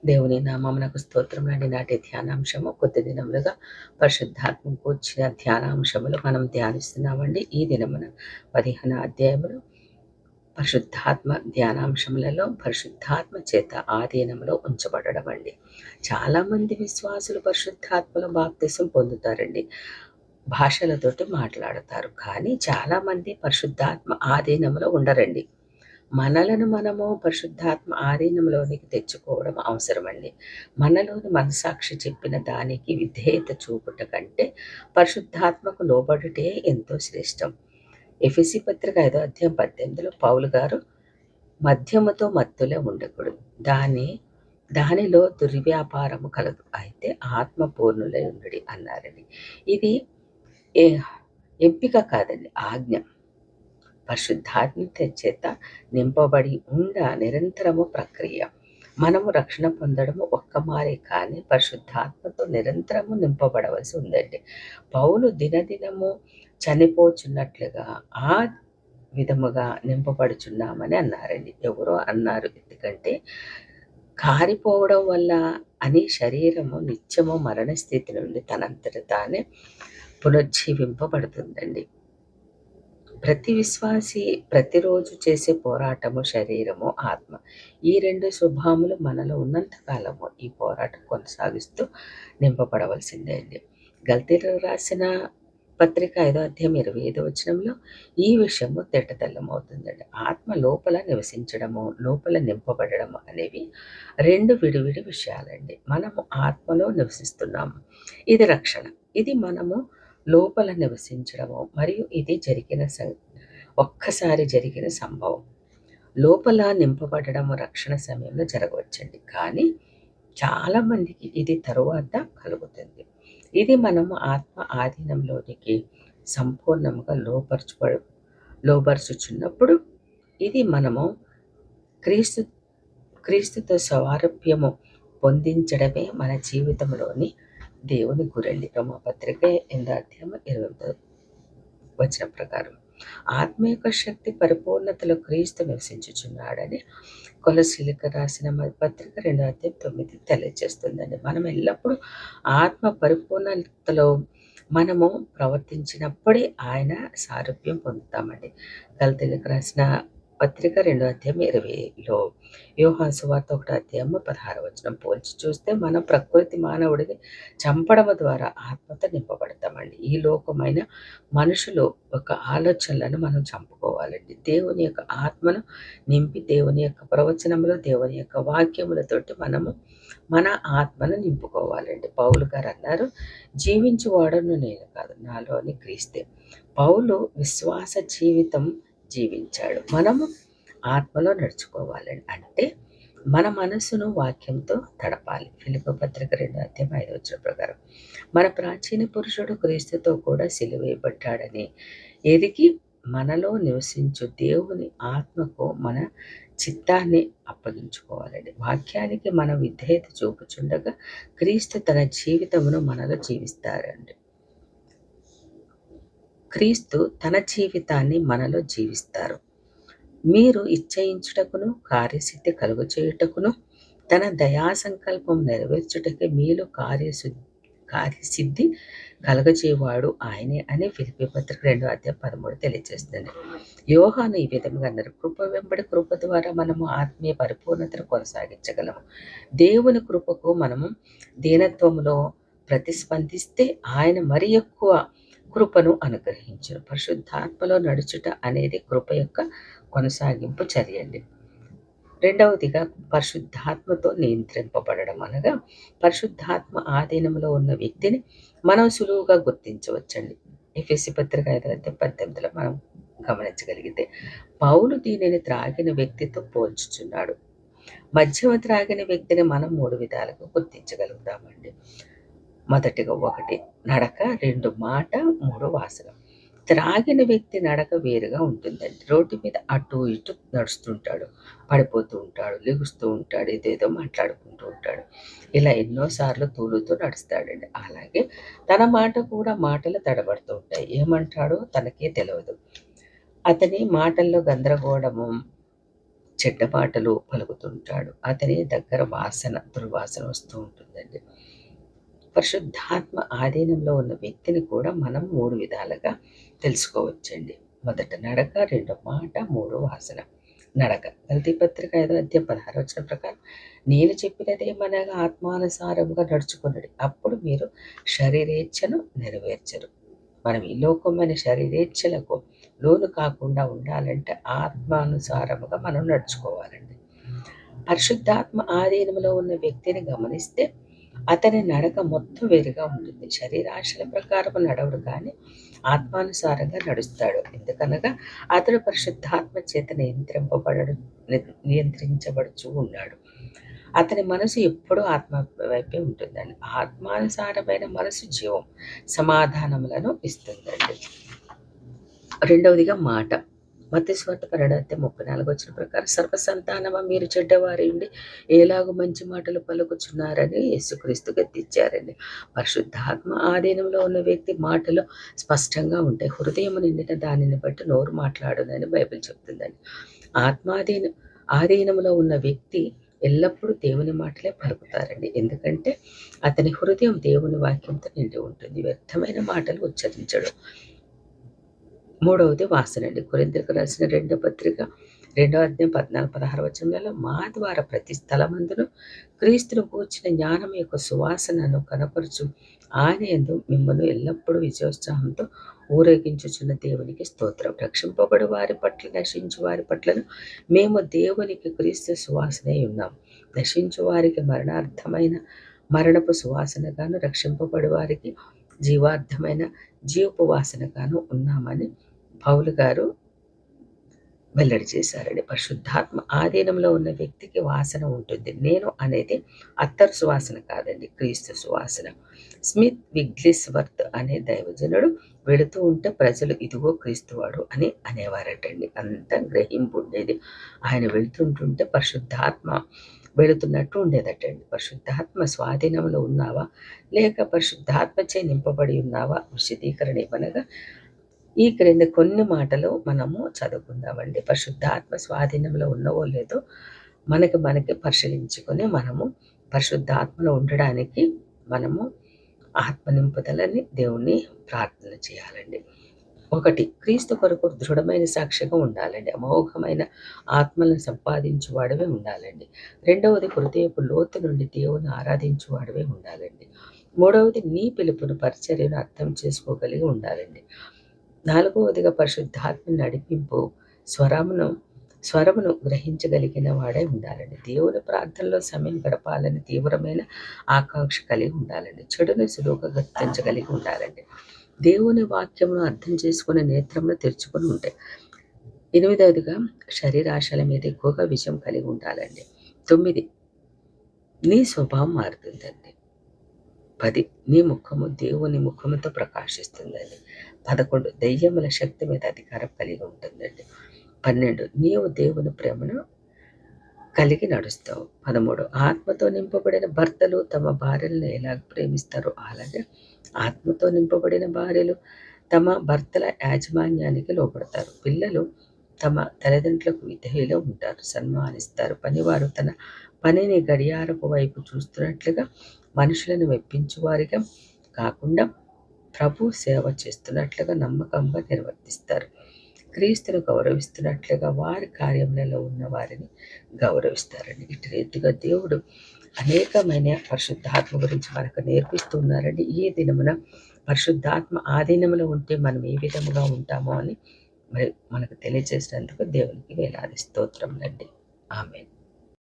దేవుని నామమునకు స్తోత్రములండి. నాటి ధ్యానాంశము కొద్ది దినములుగా పరిశుద్ధాత్మ కూర్చిన ధ్యానాంశములు మనం ధ్యానిస్తున్నామండి. ఈ దినమున 15 అధ్యాయములు పరిశుద్ధాత్మ ధ్యానాంశములలో పరిశుద్ధాత్మ చేత ఆధీనంలో ఉంచబడడం అండి. చాలామంది విశ్వాసులు పరిశుద్ధాత్మలో బాప్తిసం పొందుతారండి, భాషలతోటి మాట్లాడతారు. కానీ చాలామంది పరిశుద్ధాత్మ ఆధీనంలో ఉండరండి. మనలను మనము పరిశుద్ధాత్మ ఆధీనంలోనికి తెచ్చుకోవడం అవసరమండి. మనలోని మనసాక్షి చెప్పిన దానికి విధేయత చూపుట కంటే పరిశుద్ధాత్మకు లోబడుటే ఎంతో శ్రేష్టం. ఎఫెసీ పత్రిక 5వ అధ్యాయం 18లో పౌలు గారు మద్యముతో మత్తులే ఉండకూడదు, దానిలో దుర్వ్యాపారము కలదు, అయితే ఆత్మ పూర్ణులై ఉండుడి అన్నారని. ఇది ఎంపిక కాదండి, ఆజ్ఞ. పరిశుద్ధాత్మ చేత నింపబడి నిరంతరము ప్రక్రియ. మనము రక్షణ పొందడము ఒక్కమారే, కానీ పరిశుద్ధాత్మతో నిరంతరము నింపబడవలసి ఉందండి. పౌలు దినదినము చనిపోచున్నట్లుగా ఆ విధముగా నింపబడుచున్నామని అన్నారండి. ఎవరో అన్నారు, ఎందుకంటే కారిపోవడం వల్ల అని శరీరము నిత్యము మరణ స్థితి నుండి తనంతట తానే పునర్జీవింపబడుతుందండి. ప్రతి విశ్వాసి ప్రతిరోజు చేసే పోరాటము శరీరము, ఆత్మ, ఈ రెండు స్వభావములు మనలో ఉన్నంత కాలము ఈ పోరాటం కొనసాగిస్తూ నింపబడవలసిందే అండి. గల్తీలకు రాసిన పత్రిక 5వ అధ్యాయం 25వ వచనంలో ఈ విషయము తేటతెల్లమవుతుందండి. ఆత్మ లోపల నివసించడము, లోపల నింపబడము అనేవి రెండు విడివిడి విషయాలండి. మనము ఆత్మలో నివసిస్తున్నాము, ఇది రక్షణ. ఇది మనము లోపల నివసించడము, మరియు ఇది ఒక్కసారి జరిగిన సంభవం. లోపల నింపబడము రక్షణ సమయంలో జరగవచ్చండి, కానీ చాలామందికి ఇది తరువాత కలుగుతుంది. ఇది మనము ఆత్మ ఆధీనంలోనికి సంపూర్ణంగా లోబరుచుచున్నప్పుడు, ఇది మనము క్రీస్తుతో స్వారూప్యము పొందించడమే మన జీవితంలోని దేవుని గురండి. రోమాపత్రిక 8వ అధ్యాయం 20వ వచనం ప్రకారం ఆత్మ యొక్క శక్తి పరిపూర్ణతలో క్రీస్తు నివసించుచున్నాడని కొలసీలకు రాసిన పత్రిక 2వ అధ్యాయం 9 తెలియజేస్తుందండి. మనం ఎల్లప్పుడూ ఆత్మ పరిపూర్ణతలో మనము ప్రవర్తించినప్పుడే ఆయన సారూప్యం పొందుతామండి. గల్తీలకు రాసిన పత్రిక 2వ అధ్యాయం 20లో, యోహాను సువార్త 1వ అధ్యాయం 16వ వచనం పోల్చి చూస్తే మన ప్రకృతి మానవుడిని చంపడం ద్వారా ఆత్మతో నింపబడతామండి. ఈ లోకమైన మనుషులు ఒక ఆలోచనలను మనం చంపుకోవాలండి. దేవుని యొక్క ఆత్మను నింపి, దేవుని యొక్క ప్రవచనంలో, దేవుని యొక్క వాక్యములతోటి మనము మన ఆత్మను నింపుకోవాలండి. పౌలు గారు అన్నారు, జీవించువాడను నేను కాదు, నాలోని క్రీస్తే. పౌలు విశ్వాస జీవితం జీవించాడు. మనము ఆత్మలో నడుచుకోవాలండి. అంటే మన మనసును వాక్యంతో తడపాలి. ఫిలిప్పీ పత్రిక 2వ అధ్యాయం 5వ వచనం ప్రకారం మన ప్రాచీన పురుషుడు క్రీస్తుతో కూడా సిలువేయబడ్డాడని ఎరిగి మనలో నివసించు దేవుని ఆత్మకు మన చిత్తాన్ని అప్పగించుకోవాలండి. వాక్యానికి మన విధేయత చూపుచుండగా క్రీస్తు తన జీవితమును మనలో జీవిస్తారండి. క్రీస్తు తన జీవితాన్ని మనలో జీవిస్తారు. మీరు ఇచ్చయించుటకును కార్యసిద్ధి కలుగచేయుటకును తన దయా సంకల్పం నెరవేర్చుటకే మీలో కార్యసిద్ధి కలగచేవాడు ఆయనే అని ఫిలిప్పీ పత్రిక 2వ అధ్యాయం 13 తెలియజేస్తుంది. యోహాను ఈ విధంగా అన్నారు, కృప వెంబడి కృప ద్వారా మనము ఆత్మీయ పరిపూర్ణతను కొనసాగించగలము. దేవుని కృపకు మనము దీనత్వములో ప్రతిస్పందిస్తే ఆయన మరి ఎక్కువ కృపను అనుగ్రహించును. పరిశుద్ధాత్మలో నడుచుట అనేది కృప యొక్క కొనసాగింపు చర్యండి. రెండవదిగా పరిశుద్ధాత్మతో నియంత్రింపబడడం అనగా పరిశుద్ధాత్మ ఆధీనంలో ఉన్న వ్యక్తిని మనం సులువుగా గుర్తించవచ్చండి. ఎఫెసీ పత్రిక 5వ అధ్యాయం 18లో మనం గమనించగలిగితే పౌలు దీనిని త్రాగిన వ్యక్తితో పోల్చుచున్నాడు. మద్యము త్రాగిన వ్యక్తిని మనం 3 విధాలుగా గుర్తించగలుగుతామండి. మొదటిగా 1 నడక, 2 మాట, 3 వాసన. త్రాగిన వ్యక్తి నడక వేరుగా ఉంటుందండి. రోడ్డు మీద అటు ఇటు నడుస్తుంటాడు, పడిపోతూ ఉంటాడు, లెగుస్తూ ఉంటాడు, ఏదేదో మాట్లాడుకుంటూ ఉంటాడు. ఇలా ఎన్నోసార్లు తూలుతూ నడుస్తాడండి. అలాగే తన మాట కూడా మాటలు తడబడుతూ ఉంటాయి. ఏమంటాడో తనకే తెలియదు. అతని మాటల్లో గందరగోళము, చెడ్డ మాటలు పలుకుతుంటాడు. అతని దగ్గర దుర్వాసన వస్తూ ఉంటుందండి. పరిశుద్ధాత్మ ఆధీనంలో ఉన్న వ్యక్తిని కూడా మనం 3 విధాలుగా తెలుసుకోవచ్చండి. మొదట నడక, రెండో మాట, మూడో వాసన. నడక గలతీ పత్రిక 5వ అధ్యాయం 16వ వచనం ప్రకారం, నేను చెప్పినదేమనగా ఆత్మానుసారముగా నడుచుకొనుడి, అప్పుడు మీరు శరీరేచ్ఛను నెరవేర్చరు. మనం ఈ లోకమైన శరీరేచ్ఛలకు లోను కాకుండా ఉండాలంటే ఆత్మానుసారముగా మనం నడుచుకోవాలండి. పరిశుద్ధాత్మ ఆధీనంలో ఉన్న వ్యక్తిని గమనిస్తే అతని నడక మొత్తం వేరుగా ఉంటుంది. శరీరాశల ప్రకారం నడవడు కానీ ఆత్మానుసారంగా నడుస్తాడు. ఎందుకనగా అతడు పరిశుద్ధాత్మ చేత నియంత్రించబడుచూ ఉన్నాడు. అతని మనసు ఎప్పుడూ ఆత్మ వైపే ఉంటుందండి. ఆత్మానుసారమైన మనసు జీవం, సమాధానములను ఇస్తుందండి. రెండవదిగా మాట. మత్తయి సువార్త 12:34 వచ్చిన ప్రకారం, సర్వసంతానమా మీరు చెడ్డవారి ఉండి ఏలాగు మంచి మాటలు పలుకుచున్నారని యేసుక్రీస్తు గద్దించారండి. పరిశుద్ధాత్మ ఆధీనంలో ఉన్న వ్యక్తి మాటలు స్పష్టంగా ఉంటాయి. హృదయం నిండిన దానిని బట్టి నోరు మాట్లాడునని బైబిల్ చెప్తుందండి. ఆధీనంలో ఉన్న వ్యక్తి ఎల్లప్పుడూ దేవుని మాటలే పలుకుతారండి. ఎందుకంటే అతని హృదయం దేవుని వాక్యంతో నిండి ఉంటుంది. వ్యర్థమైన మాటలు ఉచ్చరించడు. మూడవది వాసన అండి. కొరింథీయులకు రాసిన 2వ పత్రిక 2వ అధ్యాయం 14-16 వచనాలలో, మా ద్వారా ప్రతి స్థలమందును క్రీస్తును గూర్చిన జ్ఞానం యొక్క సువాసనను కనపరుచు ఆయన యందు మిమ్మల్ని ఎల్లప్పుడూ విజయోత్సాహంతో ఊరేగించుచున్న దేవునికి స్తోత్రం. రక్షింపబడు వారి పట్ల, నశించు వారి పట్లను మేము దేవునికి క్రీస్తు సువాసనే ఉన్నాం. నశించు వారికి మరణార్థమైన మరణపు సువాసనగాను, రక్షింపబడు వారికి జీవార్థమైన జీవపు వాసనగాను ఉన్నామని పౌలు గారు వెల్లడి చేశారండి. పరిశుద్ధాత్మ ఆధీనంలో ఉన్న వ్యక్తికి వాసన ఉంటుంది. నేను అనేది అత్తరు సువాసన కాదండి, క్రీస్తు సువాసన. స్మిత్ విగ్లిస్వర్త్ అనే దైవజనుడు వెళుతూ ఉంటే ప్రజలు ఇదిగో క్రీస్తువాడు అని అనేవారటండి. అంత గ్రహింపు ఉండేది. ఆయన వెళుతుంటుంటే పరిశుద్ధాత్మ వెళుతున్నట్టు ఉండేదటండి. పరిశుద్ధాత్మ స్వాధీనంలో ఉన్నావా లేక పరిశుద్ధాత్మచే నింపబడి ఉన్నావా? విశదీకరణ ఇవ్వనగా ఈ క్రింద కొన్ని మాటలు మనము చదువుకుందామండి. పరిశుద్ధాత్మ స్వాధీనంలో ఉన్నవో లేదో మనకి పరిశీలించుకొని మనము పరిశుద్ధాత్మలో ఉండడానికి మనము ఆత్మ నింపుదలని దేవుణ్ణి ప్రార్థన చేయాలండి. 1, క్రీస్తు కొరకు దృఢమైన సాక్షిగా ఉండాలండి. అమోఘమైన ఆత్మలను సంపాదించువాడవే ఉండాలండి. 2వది, హృదయపు లోతు నుండి దేవుని ఆరాధించువాడవే ఉండాలండి. 3వది, నీ పిలుపును, పరిచర్యను అర్థం చేసుకోగలిగి ఉండాలండి. 4వదిగా, పరిశుద్ధాత్మ నడిపింపు స్వరమును గ్రహించగలిగిన వాడే ఉండాలండి. దేవుని ప్రార్థనలో సమయం గడపాలని తీవ్రమైన ఆకాంక్ష కలిగి ఉండాలండి. చెడును సులువుగా గుర్తించగలిగి ఉండాలండి. దేవుని వాక్యమును అర్థం చేసుకునే నేత్రమును తెరుచుకొని ఉంటాయి. 8వదిగా, శరీరాశల మీద ఎక్కువగా విజయం కలిగి ఉండాలండి. 9, నీ స్వభావం మారుతుందండి. 10, నీ ముఖము దేవుని ముఖముతో ప్రకాశిస్తుందండి. 11, దెయ్యముల శక్తి మీద అధికారం కలిగి ఉంటుందండి. 12, నీవు దేవుని ప్రేమను కలిగి నడుస్తావు. 13, ఆత్మతో నింపబడిన భర్తలు తమ భార్యలను ఎలాగ ప్రేమిస్తారో అలాగే ఆత్మతో నింపబడిన భార్యలు తమ భర్తల యాజమాన్యానికి లోపడతారు. పిల్లలు తమ తల్లిదండ్రులకు విధేయులు ఉంటారు, సన్మానిస్తారు. పనివారు తన పనిని గడియారపు వైపు చూస్తున్నట్లుగా మనుషులను మెప్పించువారిగా కాకుండా ప్రభు సేవ చేస్తున్నట్లుగా నమ్మకంగా నిర్వర్తిస్తారు. క్రీస్తును గౌరవిస్తున్నట్లుగా వారి కార్యములలో ఉన్న వారిని గౌరవిస్తారండి. ఇటు రీతిగా దేవుడు అనేకమైన పరిశుద్ధాత్మ గురించి మనకు నేర్పిస్తున్నారండి. ఈ దినమున పరిశుద్ధాత్మ ఆధీనంలో ఉంటే మనం ఏ విధముగా ఉంటామో అని మనకు తెలియజేసినందుకు దేవునికి వేలాది స్తోత్రములండి. ఆమేన్.